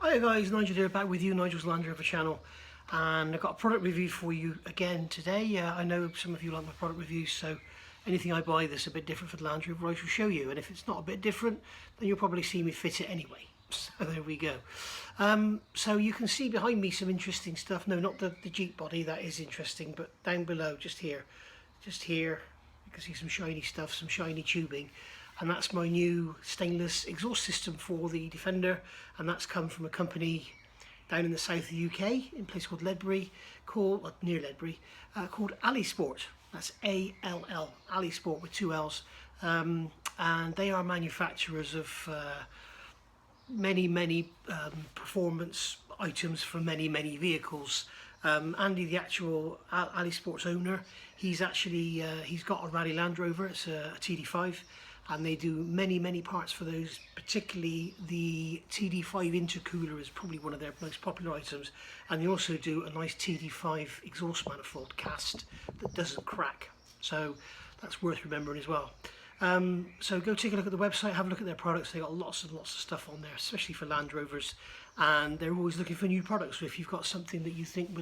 Hi guys, Nigel here, back with you, Nigel's Land Rover channel, and I've got a product review for you again today. I know some of you like my product reviews, so anything I buy that's a bit different for the Land Rover I shall show you, and if it's not a bit different then you'll probably see me fit it anyway. So there we go. So you can see behind me some interesting stuff. No, not the Jeep body, that is interesting, but down below, just here you can see some shiny stuff, some shiny tubing. And that's my new stainless exhaust system for the Defender, and that's come from a company down in the south of the UK in a place called Ledbury, near Ledbury, called Allisport. That's A-L-L, Allisport with two L's, and they are manufacturers of many performance items for many vehicles. Andy, the actual Allisport's owner, he's got a Rally Land Rover. It's a TD5. And they do many parts for those, particularly the TD5 intercooler is probably one of their most popular items, and they also do a nice TD5 exhaust manifold cast that doesn't crack, so that's worth remembering as well. So go take a look at the website, have a look at their products. They got lots of stuff on there, especially for Land Rovers, and they're always looking for new products. So if you've got something that you think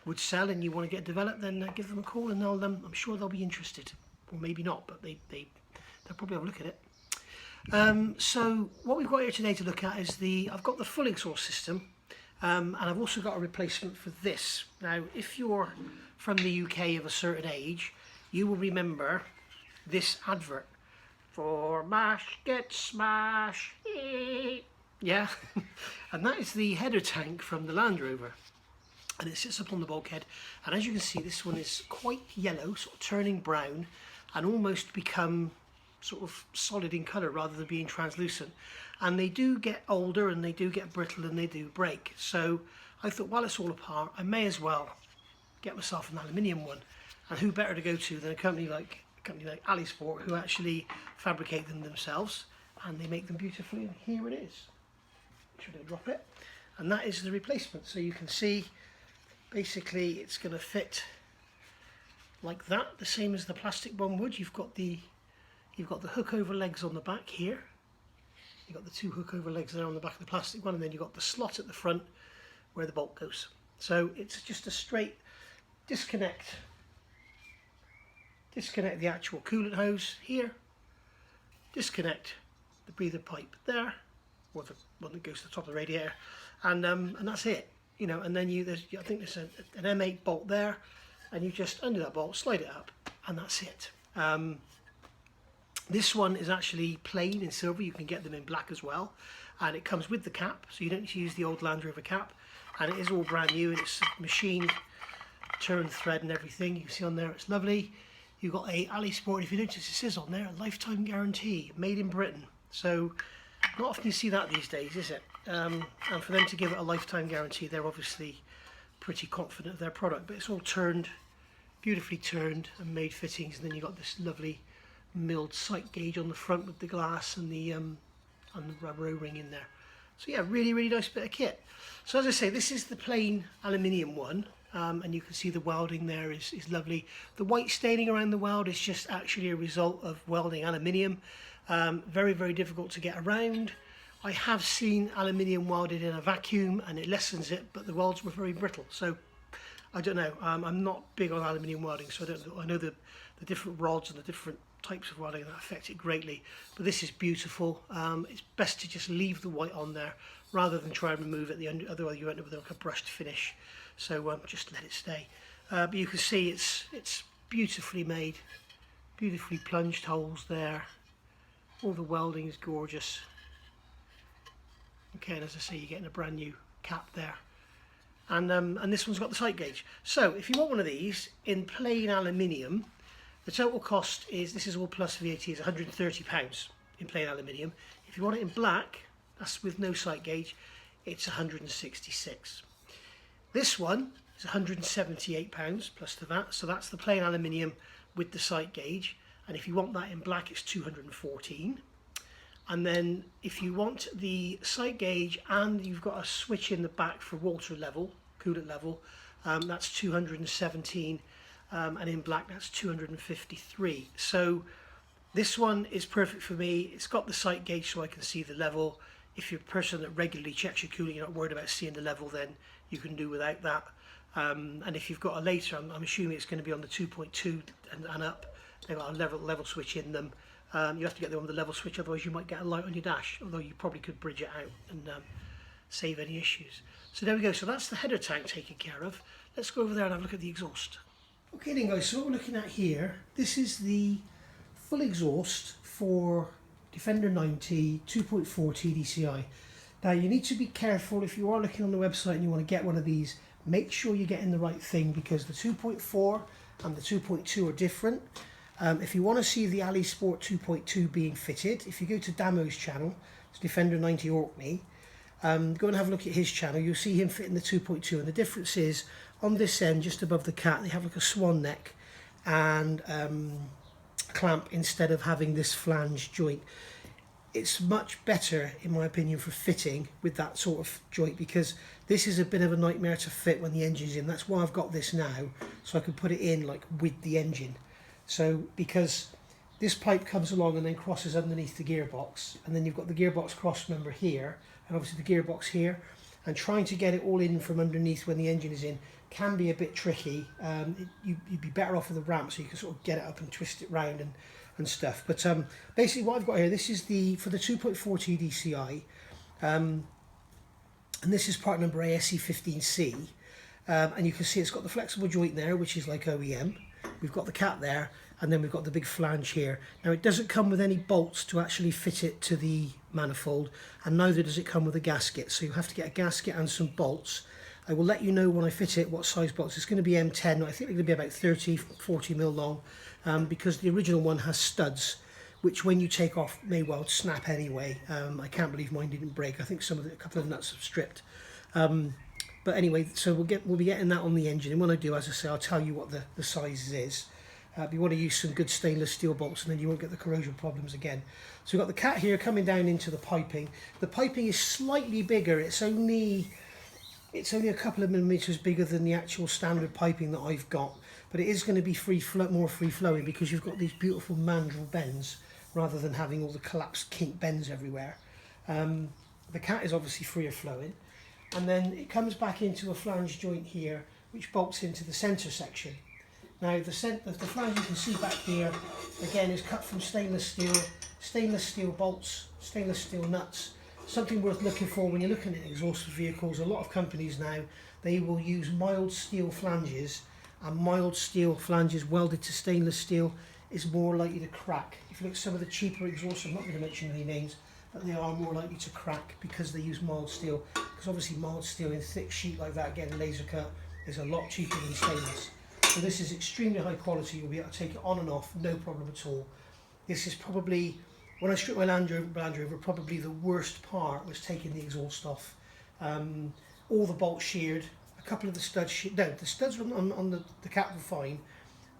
would sell and you want to get developed, then give them a call, and I'm sure they'll be interested, or maybe not, but they'll probably have a look at it. So what we've got here today to look at is I've got the full exhaust system, and I've also got a replacement for this. Now, if you're from the UK of a certain age, you will remember this advert for Mash Get Smash. Yeah, and that is the header tank from the Land Rover, and it sits up on the bulkhead. And as you can see, this one is quite yellow, sort of turning brown, and almost become sort of solid in colour rather than being translucent. And they do get older, and they do get brittle, and they do break. So I thought, while it's all apart, I may as well get myself an aluminium one. And who better to go to than a company like Allisport, who actually fabricate them themselves, and they make them beautifully. And here it is. Should I drop it? And that is the replacement. So you can see, basically, it's going to fit like that, the same as the plastic one would. You've got the hook over legs on the back here. You've got the two hook over legs there on the back of the plastic one, and then you've got the slot at the front where the bolt goes. So it's just a straight disconnect the actual coolant hose here, disconnect the breather pipe there, or the one that goes to the top of the radiator, and that's it. You know, and then I think there's an M8 bolt there, and you just undo that bolt, slide it up, and that's it. This one is actually plain in silver. You can get them in black as well, and it comes with the cap, so you don't need to use the old Land Rover cap, and it is all brand new, and it's machined, turned thread and everything. You can see on there it's lovely. You've got a Allisport, if you notice it says on there, a lifetime guarantee, made in Britain. So not often you see that these days, is it? And for them to give it a lifetime guarantee, they're obviously pretty confident of their product. But it's all turned, beautifully turned and made fittings, and then you've got this lovely milled sight gauge on the front with the glass and the rubber O-ring in there. So yeah, really nice bit of kit. So as I say, this is the plain aluminium one, and you can see the welding there is lovely. The white staining around the weld is just actually a result of welding aluminium. Very difficult to get around. I have seen aluminium welded in a vacuum and it lessens it, but the welds were very brittle, so I don't know. I'm not big on aluminium welding, so I know the different rods and the different types of welding that affect it greatly, but this is beautiful. It's best to just leave the white on there rather than try and remove it, otherwise you end up with like a brushed finish. So just let it stay. But you can see it's beautifully made, beautifully plunged holes there. All the welding is gorgeous. Okay, and as I say, you're getting a brand new cap there. And this one's got the sight gauge. So if you want one of these in plain aluminium, the total cost is, this is all plus VAT, is £130 in plain aluminium. If you want it in black, that's with no sight gauge, it's £166. This one is £178 plus the VAT, so that's the plain aluminium with the sight gauge. And if you want that in black, it's £214. And then if you want the sight gauge and you've got a switch in the back for water level, coolant level, that's £217, and in black that's £253. So this one is perfect for me. It's got the sight gauge so I can see the level. if you're a person that regularly checks your cooling, you're not worried about seeing the level, then you can do without that. And if you've got a later, I'm assuming it's going to be on the 2.2 and up. They've got a level switch in them. You have to get them on the level switch, otherwise you might get a light on your dash, although you probably could bridge it out and save any issues. So there we go, so that's the header tank taken care of. Let's go over there and have a look at the exhaust. Okay then guys, so what we're looking at here, this is the full exhaust for Defender 90 2.4 TDCi. Now you need to be careful if you are looking on the website and you want to get one of these, make sure you're getting the right thing, because the 2.4 and the 2.2 are different. If you want to see the Allisport 2.2 being fitted, if you go to Damo's channel, it's Defender 90 Orkney, go and have a look at his channel, you'll see him fitting the 2.2, and the difference is on this end, just above the cat, they have like a swan neck and a clamp instead of having this flange joint. It's much better, in my opinion, for fitting with that sort of joint, because this is a bit of a nightmare to fit when the engine's in. That's why I've got this now, so I can put it in like with the engine. So because this pipe comes along and then crosses underneath the gearbox, and then you've got the gearbox cross member here, and obviously the gearbox here, and trying to get it all in from underneath when the engine is in can be a bit tricky. You'd be better off with a ramp, so you can sort of get it up and twist it round and stuff. But basically what I've got here, this is for the 2.4 TDCi, and this is part number ASE15C, and you can see it's got the flexible joint there, which is like OEM. We've got the cat there, and then we've got the big flange here. Now it doesn't come with any bolts to actually fit it to the manifold, and neither does it come with a gasket, so you have to get a gasket and some bolts. I will let you know when I fit it what size bolts. It's going to be M10, I think they're going to be about 30-40 mil long, because the original one has studs, which when you take off may well snap anyway. I can't believe mine didn't break. I think a couple of nuts have stripped. But anyway, so we'll be getting that on the engine, and when I do, as I say, I'll tell you what the size is. You want to use some good stainless steel bolts, and then you won't get the corrosion problems again. So we've got the cat here coming down into the piping. The piping is slightly bigger. It's only a couple of millimeters bigger than the actual standard piping that I've got, but it is going to be more free flowing, because you've got these beautiful mandrel bends rather than having all the collapsed kink bends everywhere. The cat is obviously freer flowing, and then it comes back into a flange joint here, which bolts into the centre section. Now the flange you can see back here again is cut from stainless steel bolts, stainless steel nuts. Something worth looking for when you're looking at exhaust for vehicles. A lot of companies now, they will use mild steel flanges, and mild steel flanges welded to stainless steel is more likely to crack. If you look at some of the cheaper exhausts, I'm not going to mention any names, but they are more likely to crack because they use mild steel, because obviously mild steel in thick sheet like that, again laser cut, is a lot cheaper than stainless. So this is extremely high quality. You'll be able to take it on and off, no problem at all. This is probably, when I stripped my Land Rover, probably the worst part was taking the exhaust off. All the bolts sheared, a couple of the studs sheared. No, the studs on the cat were fine.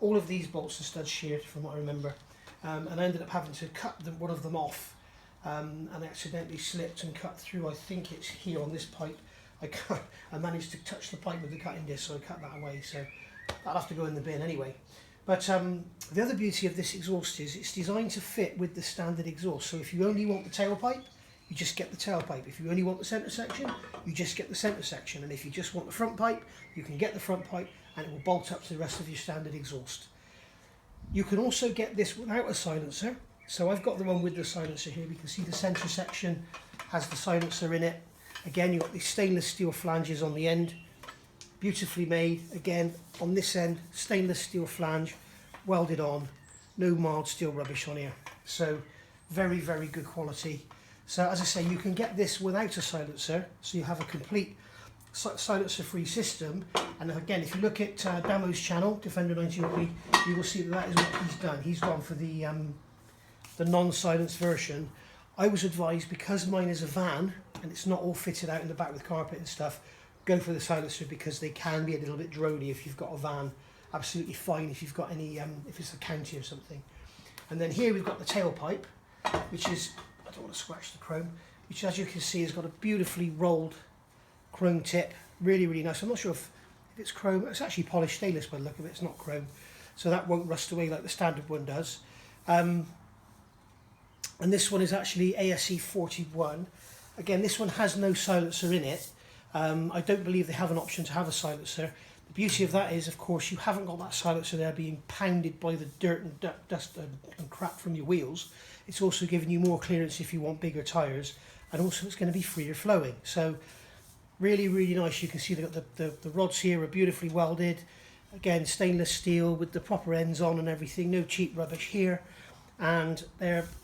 All of these bolts and studs sheared, from what I remember. And I ended up having to cut one of them off, and accidentally slipped and cut through. I think it's here on this pipe. I managed to touch the pipe with the cutting disc, so I cut that away. So that'll have to go in the bin anyway. But the other beauty of this exhaust is it's designed to fit with the standard exhaust. So if you only want the tailpipe, you just get the tailpipe. If you only want the centre section, you just get the centre section. And if you just want the front pipe, you can get the front pipe, and it will bolt up to the rest of your standard exhaust. You can also get this without a silencer. So I've got the one with the silencer here. You can see the centre section has the silencer in it. Again, you've got these stainless steel flanges on the end. Beautifully made. Again, on this end, stainless steel flange, welded on, no mild steel rubbish on here. So very, very good quality. So as I say, you can get this without a silencer, so you have a complete silencer-free system. And again, if you look at Damo's channel, Defender 90 Orkney, you will see that is what he's done. He's gone for the non-silenced version. I was advised, because mine is a van and it's not all fitted out in the back with carpet and stuff, go for the silencer, because they can be a little bit drony if you've got a van. Absolutely fine if you've got any, if it's a county or something. And then here we've got the tailpipe, which is, I don't want to scratch the chrome, which as you can see has got a beautifully rolled chrome tip. Really, really nice. I'm not sure if it's chrome. It's actually polished stainless by the look of it. It's not chrome. So that won't rust away like the standard one does. And this one is actually ASE 41. Again, this one has no silencer in it. I don't believe they have an option to have a silencer. The beauty of that is, of course, you haven't got that silencer there being pounded by the dirt and dust and crap from your wheels. It's also giving you more clearance if you want bigger tyres, and also it's going to be freer flowing. So really, really nice. You can see the rods here are beautifully welded. Again, stainless steel with the proper ends on and everything. No cheap rubbish here. And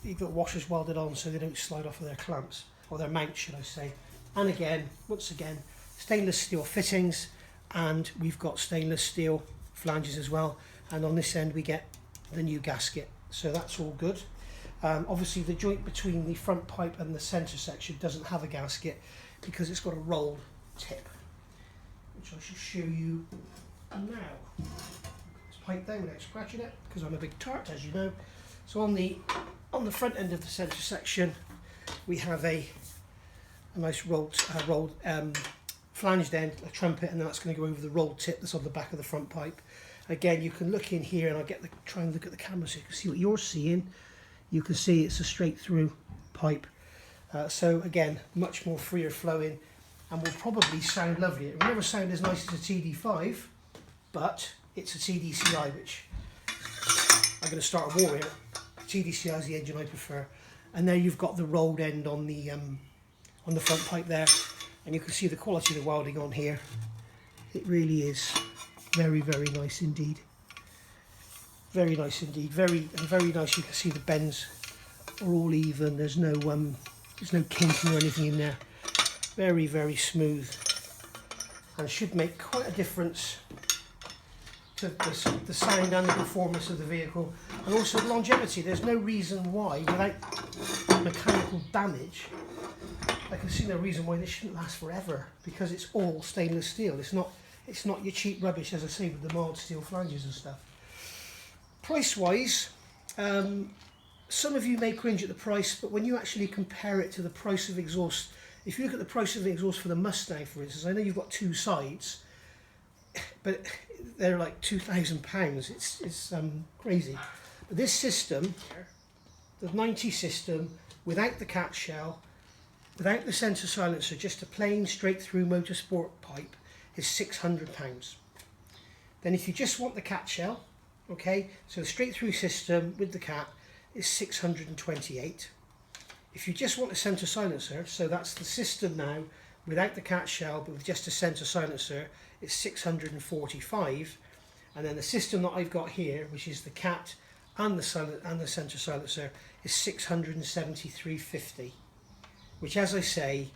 you've got washers welded on so they don't slide off of their clamps, or their mounts, should I say. And again, once again, stainless steel fittings, and we've got stainless steel flanges as well. And on this end we get the new gasket, so that's all good. Obviously the joint between the front pipe and the centre section doesn't have a gasket because it's got a rolled tip, which I shall show you now. This pipe there without scratching it, because I'm a big tart, as you know. So on the front end of the centre section we have a nice rolled flanged end, a trumpet, and then that's going to go over the rolled tip that's on the back of the front pipe. Again, you can look in here, and I'll try and look at the camera so you can see what you're seeing. You can see it's a straight through pipe. So again, much more freer flowing, and will probably sound lovely. It will never sound as nice as a TD5, but it's a TDCI, which I'm going to start a war here. TDCI is the engine I prefer. And there you've got the rolled end on the front pipe there, and you can see the quality of the welding on here. It really is very, very nice indeed. Very nice indeed. Very nice. You can see the bends are all even. There's no kinking or anything in there. Very, very smooth, and should make quite a difference to the sound and the performance of the vehicle, and also the longevity. There's no reason why, without mechanical damage, I can see no reason why this shouldn't last forever, because it's all stainless steel. It's not your cheap rubbish, as I say, with the mild steel flanges and stuff. Price wise, some of you may cringe at the price, but when you actually compare it to the price of exhaust, if you look at the price of the exhaust for the Mustang, for instance, I know you've got two sides, but they're like £2,000. It's crazy. But this system, the 90 system, without the cat shell, without the centre silencer, just a plain straight through motorsport pipe, is £600. Then if you just want the cat shell, okay, so the straight through system with the cat is £628. If you just want a centre silencer, so that's the system now without the cat shell but with just a centre silencer, it's £645. And then the system that I've got here, which is the cat and the centre silencer, is £673.50, which, as I say,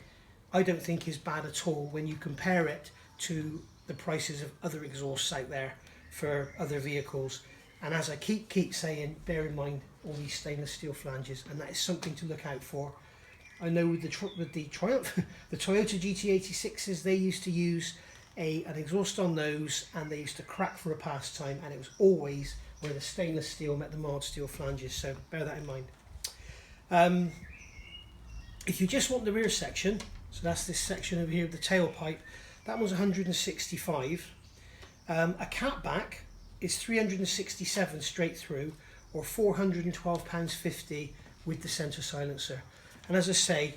I don't think is bad at all when you compare it to the prices of other exhausts out there for other vehicles. And as I keep saying, bear in mind all these stainless steel flanges, and that is something to look out for. I know with the Triumph, the Toyota GT86s, they used to use an exhaust on those, and they used to crack for a pastime, and it was always where the stainless steel met the mild steel flanges, so bear that in mind. If you just want the rear section, so that's this section over here, the tailpipe, that was 165. A catback is 367 straight through, or £412.50 with the centre silencer. And as I say,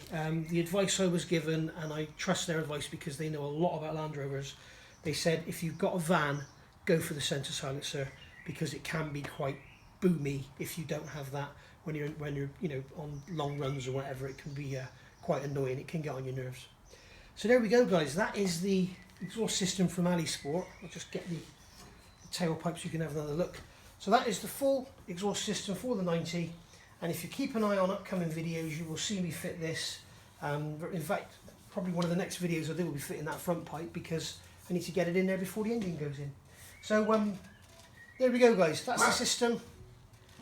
the advice I was given, and I trust their advice because they know a lot about Land Rovers, they said if you've got a van, go for the centre silencer, because it can be quite boomy if you don't have that when you're on long runs or whatever. It can be quite annoying. It can get on your nerves. So there we go, guys. That is the exhaust system from Allisport. I'll just get the tailpipe so you can have another look. So that is the full exhaust system for the 90, and if you keep an eye on upcoming videos, you will see me fit this. In fact, probably one of the next videos I do will be fitting that front pipe, because I need to get it in there before the engine goes in. So there we go, guys. That's the system.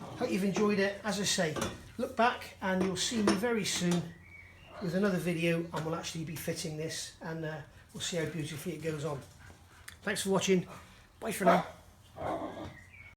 Hope you've enjoyed it. As I say, look back and you'll see me very soon with another video, and we'll actually be fitting this, and we'll see how beautifully it goes on. Thanks for watching. Bye for now.